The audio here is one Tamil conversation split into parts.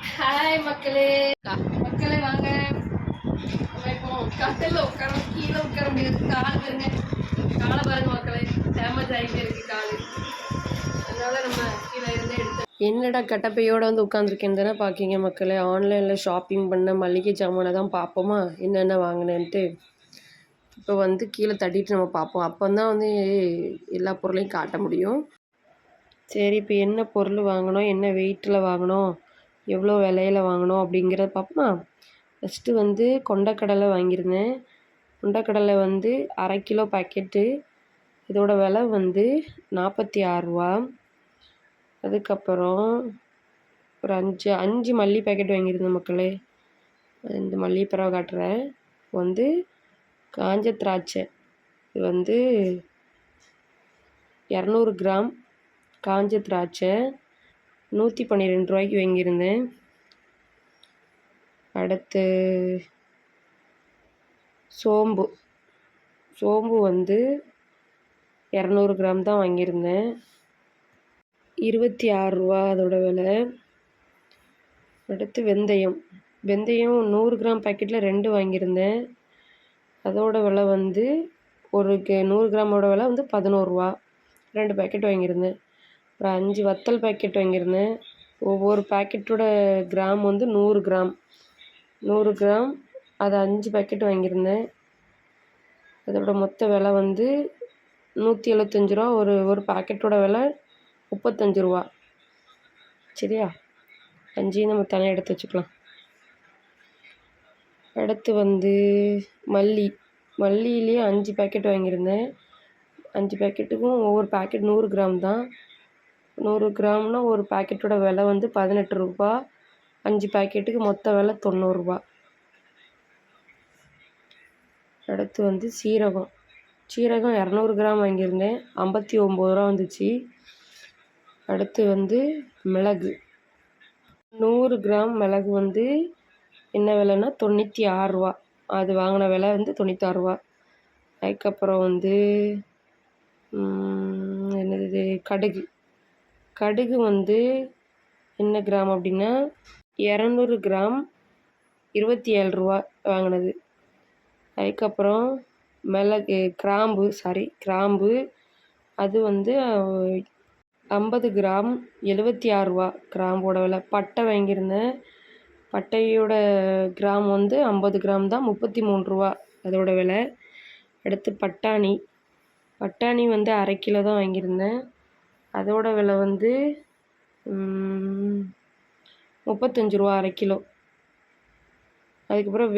ஹாய் மக்களே. மக்களே வாங்க. நம்ம இப்போ கட்டில உட்கார கீழே உட்கார முடியாது. காலை பாருங்க, காலை பாருங்க மக்களே, டேமேஜ் ஆகிட்டே இருக்கு காலு. அதனால நம்ம கீழே இருந்தே எடுத்து என்னடா கட்டப்பையோடு வந்து உட்காந்துருக்கேன்னு தானே பார்க்கிங்க மக்களே. ஆன்லைனில் ஷாப்பிங் பண்ண மளிகை சாமானை தான் பார்ப்போமா என்னென்ன வாங்கினேன்ட்டு. இப்போ வந்து கீழே தட்டிட்டு நம்ம பார்ப்போம். அப்போ தான் வந்து எல்லா பொருளையும் காட்ட முடியும். சரி, இப்போ என்ன பொருள் வாங்கணும், என்ன வெயிட்டில் வாங்கணும், எவ்வளோ விலையில வாங்கணும் அப்படிங்கிறத பார்ப்போமா. ஃபஸ்ட்டு வந்து கொண்டக்கடலை வாங்கியிருந்தேன். கொண்டக்கடலை வந்து 1/2 கிலோ பாக்கெட்டு. இதோட விலை வந்து 46 ரூபா. அதுக்கப்புறம் ஒரு 5 மல்லி பேக்கெட் வாங்கியிருந்தேன் மக்களே. இந்த மல்லி பரவ காட்டுறேன். வந்து காஞ்ச திராட்சை, இது வந்து 200 கிராம் காஞ்ச திராட்சை 112 ரூபாய்க்கு வாங்கியிருந்தேன். அடுத்து சோம்பு வந்து 200 கிராம் தான் வாங்கியிருந்தேன். 26 ரூபா அதோட விலை. அடுத்து வெந்தயம் 100 கிராம் பாக்கெட்டில் 2 வாங்கியிருந்தேன். அதோட விலை வந்து 100 கிராமோட விலை வந்து 11 ரூபா. 2 பேக்கெட் வாங்கியிருந்தேன். அப்புறம் 5 வத்தல் பேக்கெட் வாங்கியிருந்தேன். ஒவ்வொரு பேக்கெட்டோட கிராம் வந்து 100 கிராம். அது 5 பேக்கெட் வாங்கியிருந்தேன். அதோட மொத்த விலை வந்து 175 ரூபா. ஒரு பேக்கெட்டோட விலை 35 ரூபா. சரியா, 5 நம்ம தனியாக எடுத்து வச்சுக்கலாம். அடுத்து வந்து மல்லியிலேயே 5 பேக்கெட் வாங்கியிருந்தேன். 5 பேக்கெட்டுக்கும் ஒவ்வொரு பேக்கெட் 100 கிராம் தான். 100 கிராம்னால் ஒரு பேக்கெட்டோட விலை வந்து 18 ரூபா. 5 பேக்கெட்டுக்கு மொத்த விலை 90 ரூபா. அடுத்து வந்து சீரகம் 200 கிராம் வாங்கியிருந்தேன். 59 ரூபா வந்துச்சு. அடுத்து வந்து மிளகு 100 கிராம் மிளகு வந்து என்ன விலைன்னா 96 ரூபா. அது வாங்கின விலை வந்து 96 ரூபா. அதுக்கப்புறம் வந்து என்னது கடுகு வந்து என்ன கிராம் அப்படின்னா 200 கிராம் 27 ரூபா வாங்கினது. அதுக்கப்புறம் கிராம்பு அது வந்து 50 கிராம் 76 ரூபா கிராம்போட விலை. பட்டை வாங்கியிருந்தேன். பட்டையோட கிராம் வந்து 50 கிராம் தான், 33 ரூபா அதோட விலை. அடுத்து பட்டாணி வந்து 1/2 கிலோ தான் வாங்கியிருந்தேன். அதோட விலை வந்து 35 ரூபா 1/2 கிலோ. அதுக்கப்புறம்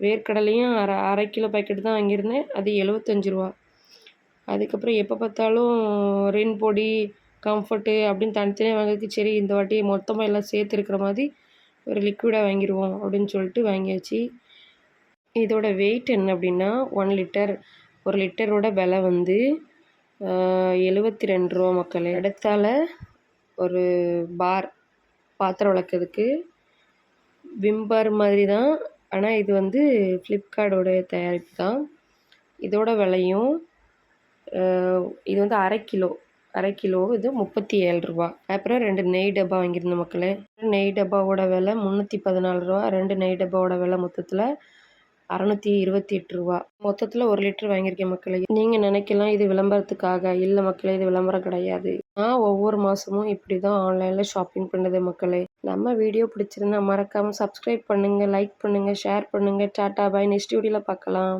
வேர்க்கடலையும் அரை கிலோ பேக்கெட் தான் வாங்கியிருந்தேன். அது 75 ரூபா. அதுக்கப்புறம் எப்போ பார்த்தாலும் ரெயின் பொடி, கம்ஃபர்ட்டு அப்படின்னு தனித்தனியாக வாங்கிறதுக்கு சரி இந்த வாட்டி மொத்தமாக எல்லாம் சேர்த்து இருக்கிற மாதிரி ஒரு லிக்விடாக வாங்கிடுவோம் அப்படின்னு சொல்லிட்டு வாங்கியாச்சு. இதோட வெயிட் என்ன அப்படின்னா 1 லிட்டர். 1 லிட்டரோட விலை வந்து 72 ரூபா மக்களே. அடுத்தால ஒரு பாத்திரம் விளக்கிறதுக்கு விம்பார் மாதிரி தான், ஆனால் இது வந்து ஃப்ளிப்கார்ட்டோட தயாரிப்பு தான். இதோட விலையும் இது வந்து 1/2 கிலோ இது 37 ரூபா. அப்புறம் 2 நெய் டப்பா வாங்கியிருந்தேன் மக்களே. நெய் டப்பாவோட விலை 314 ரூபா. 2 நெய் டப்பாவோட விலை மொத்தத்தில் 628 ரூபா. மொத்தத்தில் 1 லிட்டர் வாங்கியிருக்கேன் மக்களே. நீங்கள் நினைக்கலாம் இது விளம்பரத்துக்காக. இல்லை மக்களே, இது விளம்பரம் கிடையாது. நான் ஒவ்வொரு மாதமும் இப்படி தான் ஆன்லைனில் ஷாப்பிங் பண்ணுறது மக்களே. நம்ம வீடியோ பிடிச்சிருந்தா மறக்காமல் சப்ஸ்கிரைப் பண்ணுங்கள், லைக் பண்ணுங்கள், ஷேர் பண்ணுங்கள். டாட்டா பாய். நெக்ஸ்ட் வீடியோவில் பார்க்கலாம்.